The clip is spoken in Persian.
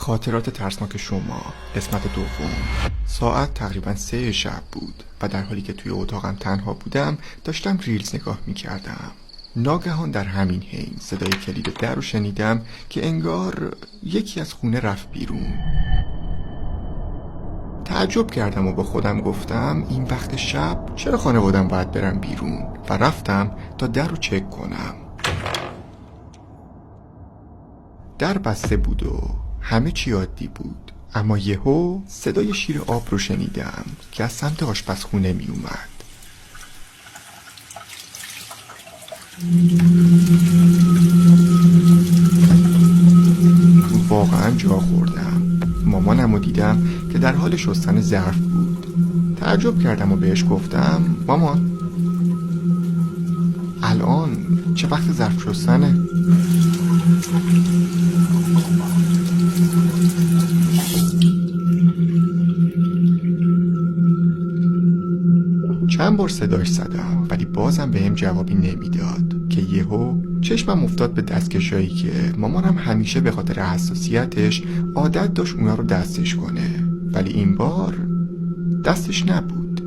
خاطرات ترسناک شما، قسمت دوم. ساعت تقریبا 3 شب بود و در حالی که توی اتاقم تنها بودم داشتم ریلز نگاه میکردم. ناگهان در همین حین صدای کلید در رو شنیدم که انگار یکی از خونه رفت بیرون. تعجب کردم و با خودم گفتم این وقت شب چرا خانوادم باید برم بیرون، و رفتم تا در رو چک کنم. در بسته بود و همه چی عادی بود، اما یهو صدای شیر آب رو شنیدم که از سمت آشپزخونه می اومد. واقعا جا خوردم. مامانم رو دیدم که در حال شستن ظرف بود. تعجب کردم و بهش گفتم مامان الان چه وقت ظرف شستنه؟ چند بار صداش زدم ولی بازم بهم جوابی نمیداد که یهو چشمم افتاد به دستکشایی که مامانم همیشه به خاطر حساسیتش عادت داشت اونا رو دستش کنه، ولی این بار دستش نبود.